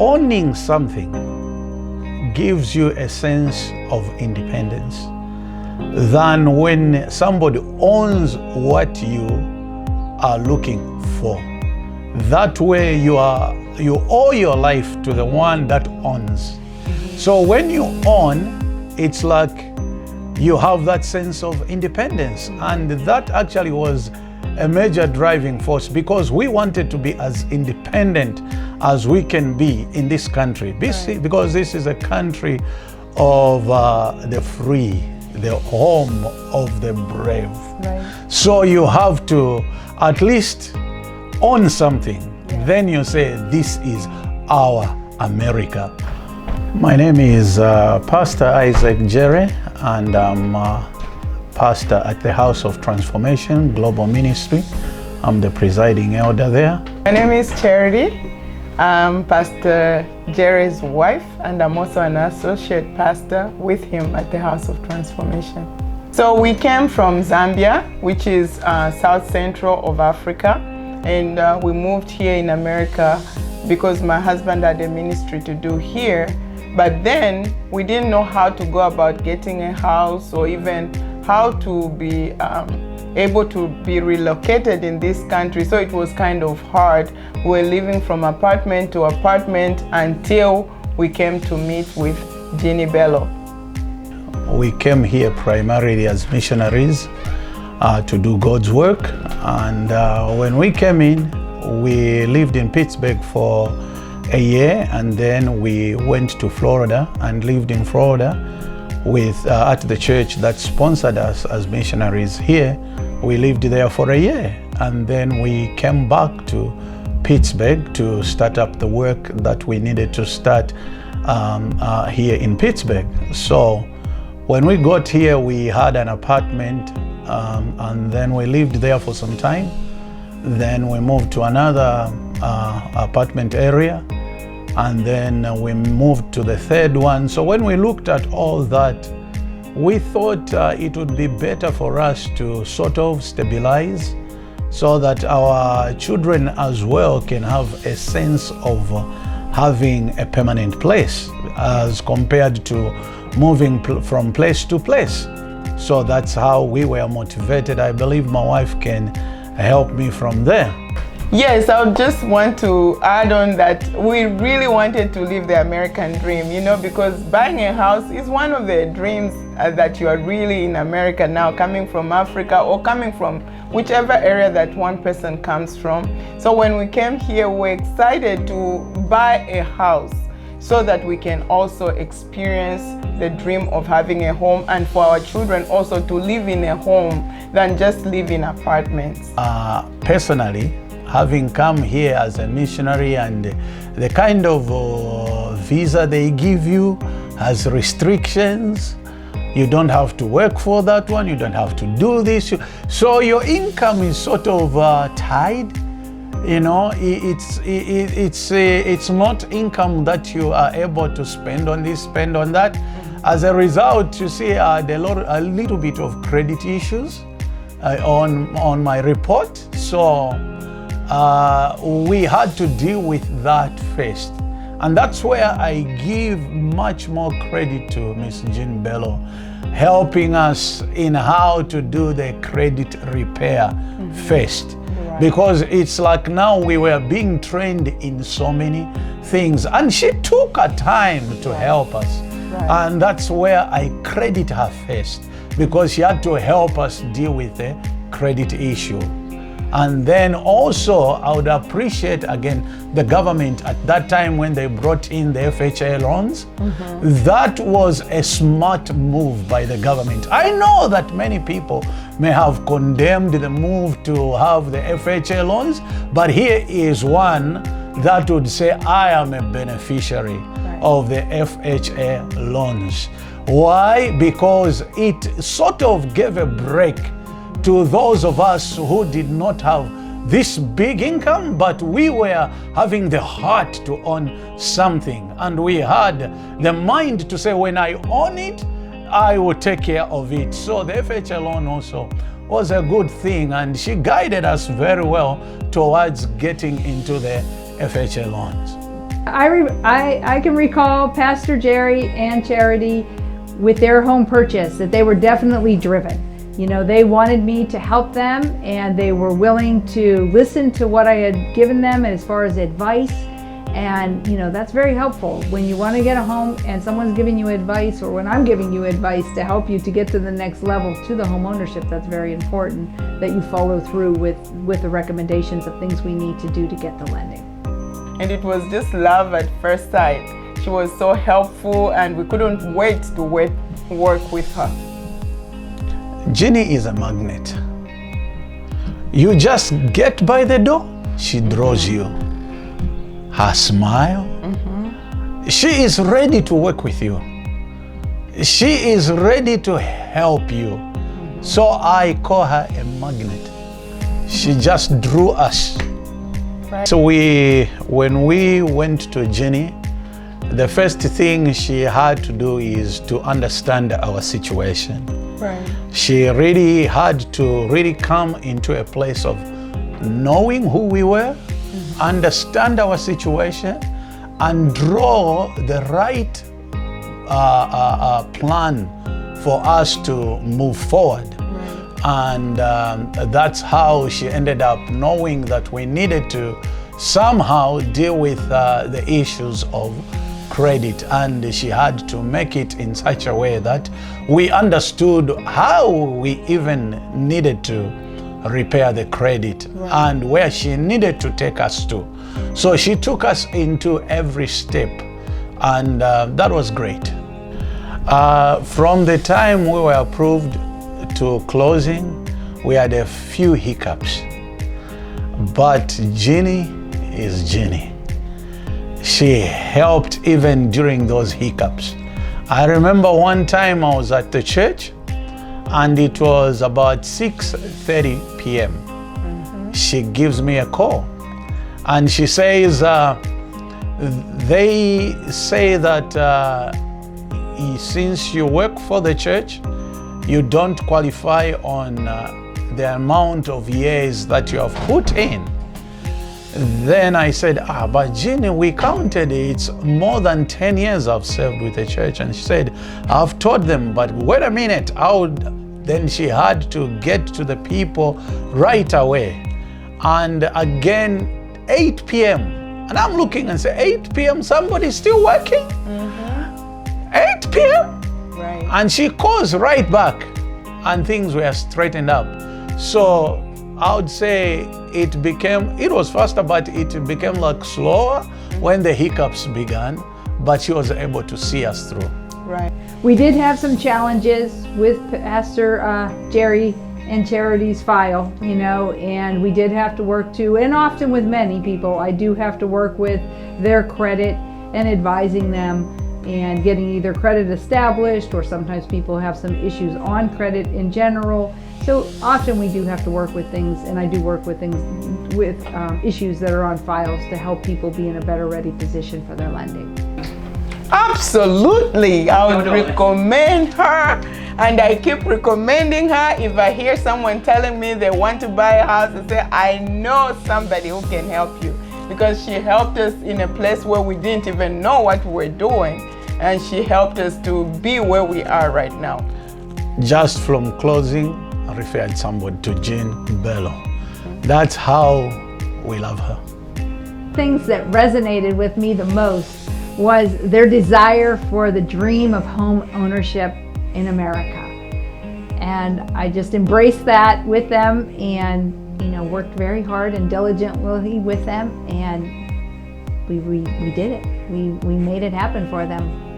owning something gives you a sense of independence than when somebody owns what you are looking for. That way you owe your life to the one that owns. So when you own, it's like you have that sense of independence. And that actually was a major driving force, because we wanted to be as independent as we can be in this country. Because this is a country of the free, the home of the brave. Right. So you have to at least own something. Yeah. Then you say, this is our America. My name is Pastor Jere, and I'm pastor at the House of Transformation Global Ministry. I'm the presiding elder there. My name is Charity. I'm Pastor Jere's wife, and I'm also an associate pastor with him at the House of Transformation. So we came from Zambia, which is south central of Africa, and we moved here in America because my husband had a ministry to do here. But then we didn't know how to go about getting a house, or even how to be able to be relocated in this country. So it was kind of hard. We were living from apartment to apartment until we came to meet with Jeani Bello. We came here primarily as missionaries to do God's work. And when we came in, we lived in Pittsburgh for a year, and then we went to Florida and lived in Florida with at the church that sponsored us as missionaries here. We lived there for a year, and then we came back to Pittsburgh to start up the work that we needed to start here in Pittsburgh. So when we got here, we had an apartment, and then we lived there for some time. Then we moved to another apartment area, and then we moved to the third one. So when we looked at all that, we thought it would be better for us to sort of stabilize, so that our children as well can have a sense of having a permanent place, as compared to moving from place to place. So that's how we were motivated. I believe my wife can help me from there. Yes, I just want to add on that we really wanted to live the American dream, because buying a house is one of the dreams that you are really in America now, coming from Africa or coming from whichever area that one person comes from. So when we came here, we were excited to buy a house so that we can also experience the dream of having a home, and for our children also to live in a home than just live in apartments. Personally, having come here as a missionary, and the kind of visa they give you has restrictions. You don't have to work for that one, you don't have to do this. So your income is sort of tied. It's not income that you are able to spend on this, spend on that. As a result, you see a little bit of credit issues on my report. So we had to deal with that first. And that's where I give much more credit to Miss Jeani Bello, helping us in how to do the credit repair first. Right. Because it's like now we were being trained in so many things, and she took her time to help us. Right. And that's where I credit her first, because she had to help us deal with the credit issue. And then also, I would appreciate again the government at that time when they brought in the FHA loans. That was a smart move by the government. I know that many people may have condemned the move to have the FHA loans, but here is one that would say, I am a beneficiary of the FHA loans. Why? Because it sort of gave a break to those of us who did not have this big income, but we were having the heart to own something. And we had the mind to say, when I own it, I will take care of it. So the FHA loan also was a good thing, and she guided us very well towards getting into the FHA loans. I can recall Pastor Jere and Charity with their home purchase, that they were definitely driven. You know, they wanted me to help them, and they were willing to listen to what I had given them as far as advice. And you know, that's very helpful when you want to get a home and someone's giving you advice, or when I'm giving you advice to help you to get to the next level, to the home ownership. That's very important that you follow through with the recommendations of things we need to do to get the lending. And it was just love at first sight. She was so helpful, and we couldn't wait to work with her. Jeani is a magnet. You just get by the door, she draws you. Her smile, she is ready to work with you. She is ready to help you. So I call her a magnet. She just drew us. Right. So when we went to Jeani, the first thing she had to do is to understand our situation. Right. She really had to really come into a place of knowing who we were, understand our situation, and draw the right plan for us to move forward. And that's how she ended up knowing that we needed to somehow deal with the issues of credit, and she had to make it in such a way that we understood how we even needed to repair the credit and where she needed to take us to. So she took us into every step, and that was great. From the time we were approved to closing, we had a few hiccups, but Jeani is Jeani. She helped even during those hiccups. I remember one time I was at the church, and it was about 6:30 p.m. She gives me a call, and she says, they say that since you work for the church, you don't qualify on the amount of years that you have put in. Then I said, but Jeani, we counted, it's more than 10 years I've served with the church. And she said, I've taught them, but wait a minute, then she had to get to the people right away. And again, 8 p.m. And I'm looking and say, 8 p.m., somebody's still working? 8 p.m.? Right. And she calls right back, and things were straightened up. So I would say it was faster, but it became like slower when the hiccups began, but she was able to see us through. Right. We did have some challenges with Pastor Jere and Charity's file, you know, and we did have to work too, and often with many people, I do have to work with their credit and advising them and getting either credit established, or sometimes people have some issues on credit in general. So often we do have to work with things, and I do work with things with issues that are on files to help people be in a better ready position for their lending. Absolutely, I would recommend her, and I keep recommending her. If I hear someone telling me they want to buy a house, I say, I know somebody who can help you, because she helped us in a place where we didn't even know what we were doing, and she helped us to be where we are right now. Just from closing, I referred somebody to Jeani Bello. That's how we love her. Things that resonated with me the most was their desire for the dream of home ownership in America. And I just embraced that with them, and worked very hard and diligently with them, and we did it. We made it happen for them.